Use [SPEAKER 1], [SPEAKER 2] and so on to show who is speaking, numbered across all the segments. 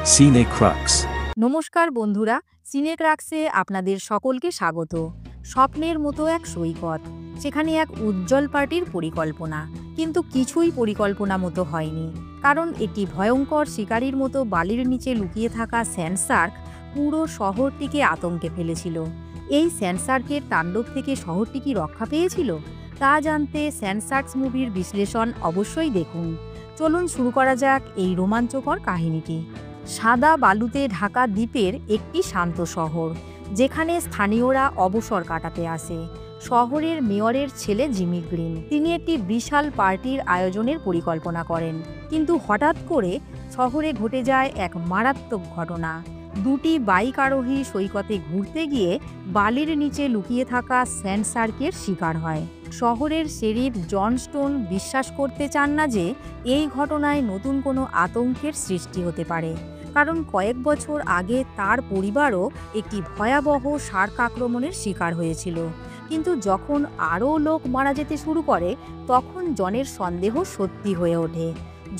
[SPEAKER 1] সিনেক্রাক্স।
[SPEAKER 2] নমস্কার বন্ধুরা, সিনেক্রাক্সে আপনাদের সকলকে স্বাগত। স্বপ্নের মতো এক সৈকত, সেখানে এক উজ্জ্বল পার্টির পরিকল্পনা, কিন্তু কিছুই পরিকল্পনা মতো হয়নি। কারণ একটি ভয়ঙ্কর শিকারীর মতো বালির নিচে লুকিয়ে থাকা স্যান্ড শার্ক পুরো শহরটিকে আতঙ্কে ফেলেছিল। এই স্যান্ড শার্কের তাণ্ডব থেকে শহরটি কি রক্ষা পেয়েছিল তা জানতে স্যান্ড শার্কস মুভির বিশ্লেষণ অবশ্যই দেখুন। চলুন শুরু করা যাক এই রোমাঞ্চকর কাহিনীটি। সাদা বালুতে ঢাকা দ্বীপের একটি শান্ত শহর, যেখানে স্থানীয়রা অবসর কাটাতে আসে। শহরের মেয়রের ছেলে জিমি গ্রিন, তিনি একটি বিশাল পার্টির আয়োজনের পরিকল্পনা করেন, কিন্তু হঠাৎ করে শহরে ঘটে যায় এক মারাত্মক ঘটনা। দুটি বাইক আরোহী সৈকতে ঘুরতে গিয়ে বালির নিচে লুকিয়ে থাকা স্যান্ড শার্কের শিকার হয়। শহরের শেরিফ জন স্টোন বিশ্বাস করতে চান না যে এই ঘটনায় নতুন কোনো আতঙ্কের সৃষ্টি হতে পারে, কারণ কয়েক বছর আগে তার পরিবারও একটি ভয়াবহ শার্ক আক্রমণের শিকার হয়েছিল। কিন্তু যখন আরও লোক মারা যেতে শুরু করে, তখন জনের সন্দেহ সত্যি হয়ে ওঠে।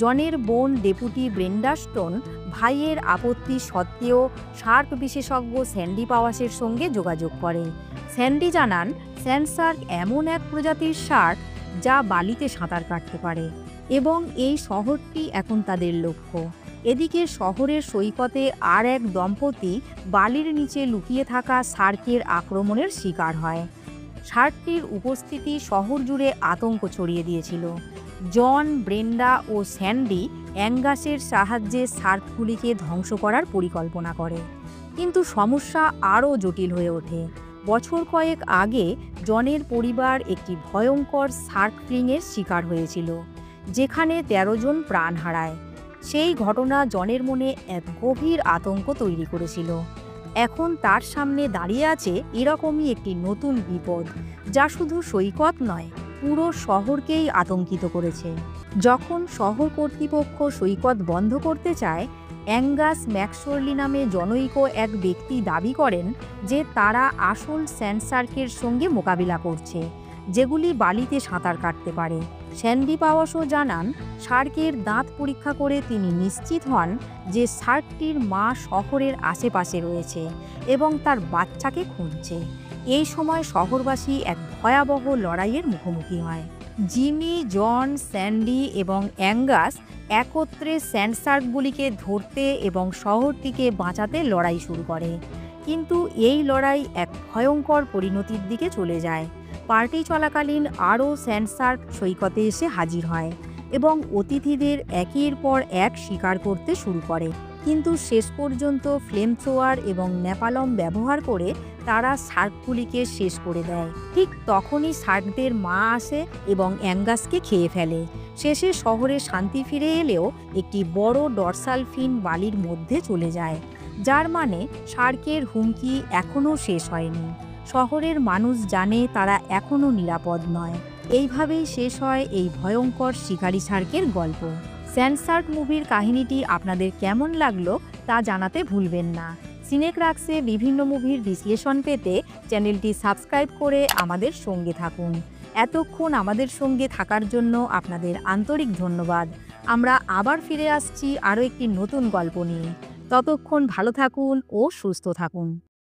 [SPEAKER 2] জনের বোন ডেপুটি ব্রেন্ডা স্টোন ভাইয়ের আপত্তি সত্ত্বেও শার্ক বিশেষজ্ঞ স্যান্ডি পাওয়াসের সঙ্গে যোগাযোগ করে। স্যান্ডি জানান, স্যান্ড শার্ক এমন এক প্রজাতির শার্ক যা বালিতে সাঁতার কাটতে পারে, এবং এই শহরটি এখন তাদের লক্ষ্য। এদিকে শহরের সৈকতে আর এক দম্পতি বালির নিচে লুকিয়ে থাকা শার্কের আক্রমণের শিকার হয়। শার্কটির উপস্থিতি শহর জুড়ে আতঙ্ক ছড়িয়ে দিয়েছিল। জন, ব্রেন্ডা ও স্যান্ডি অ্যাঙ্গাসের সাহায্যে শার্কগুলিকে ধ্বংস করার পরিকল্পনা করে, কিন্তু সমস্যা আরও জটিল হয়ে ওঠে। বছর কয়েক আগে জনের পরিবার একটি ভয়ঙ্কর শার্ক ফ্লিংয়ের শিকার হয়েছিল, যেখানে ১৩ জন প্রাণ হারায়। সেই ঘটনা জনের মনে এক গভীর আতঙ্ক তৈরি করেছিল। এখন তার সামনে দাঁড়িয়ে আছে এরকমই একটি নতুন বিপদ, যা শুধু সৈকত নয়, পুরো শহরকেই আতঙ্কিত করেছে। যখন শহর কর্তৃপক্ষ সৈকত বন্ধ করতে চায়, অ্যাঙ্গাস ম্যাকশোরলি নামে জনৈক এক ব্যক্তি দাবি করেন যে তারা আসল স্যান্ড শার্কের সঙ্গে মোকাবিলা করছে, যেগুলি বালিতে সাঁতার কাটতে পারে। স্যান্ডি পাওয়াসও জানান, শার্কের দাঁত পরীক্ষা করে তিনি নিশ্চিত হন যে শার্কটির মা শহরের আশেপাশে রয়েছে এবং তার বাচ্চাকে খুঁজছে। এই সময় শহরবাসী এক ভয়াবহ লড়াইয়ের মুখোমুখি হয়। জিমি, জন, স্যান্ডি এবং অ্যাঙ্গাস একত্রে স্যান্ড শার্কগুলিকে ধরতে এবং শহরটিকে বাঁচাতে লড়াই শুরু করে, কিন্তু এই লড়াই এক ভয়ঙ্কর পরিণতির দিকে চলে যায়। পার্টি চলাকালীন আরও স্যান্ড শার্ক সৈকতে এসে হাজির হয় এবং অতিথিদের একের পর এক শিকার করতে শুরু করে, কিন্তু শেষ পর্যন্ত ফ্লেম থ্রোয়ার এবং ন্যাপালম ব্যবহার করে তারা শার্কগুলিকে শেষ করে দেয়। ঠিক তখনই শার্কদের মা আসে এবং অ্যাঙ্গাসকে খেয়ে ফেলে। শেষে শহরে শান্তি ফিরে এলেও একটি বড় ডরসাল ফিন বালির মধ্যে চলে যায়, যার মানে শার্কের হুমকি এখনও শেষ হয়নি। শহরের মানুষ জানে তারা এখনও নিরাপদ নয়। এইভাবেই শেষ হয় এই ভয়ঙ্কর শিকারী শার্কের গল্প। স্যান্ড শার্ক মুভির কাহিনীটি আপনাদের কেমন লাগলো তা জানাতে ভুলবেন না। সিনেক্রাক্সে বিভিন্ন মুভির বিশ্লেষণ পেতে চ্যানেলটি সাবস্ক্রাইব করে আমাদের সঙ্গে থাকুন। এতক্ষণ আমাদের সঙ্গে থাকার জন্য আপনাদের আন্তরিক ধন্যবাদ। আমরা আবার ফিরে আসছি আরও একটি নতুন গল্প নিয়ে। ততক্ষণ ভালো থাকুন ও সুস্থ থাকুন।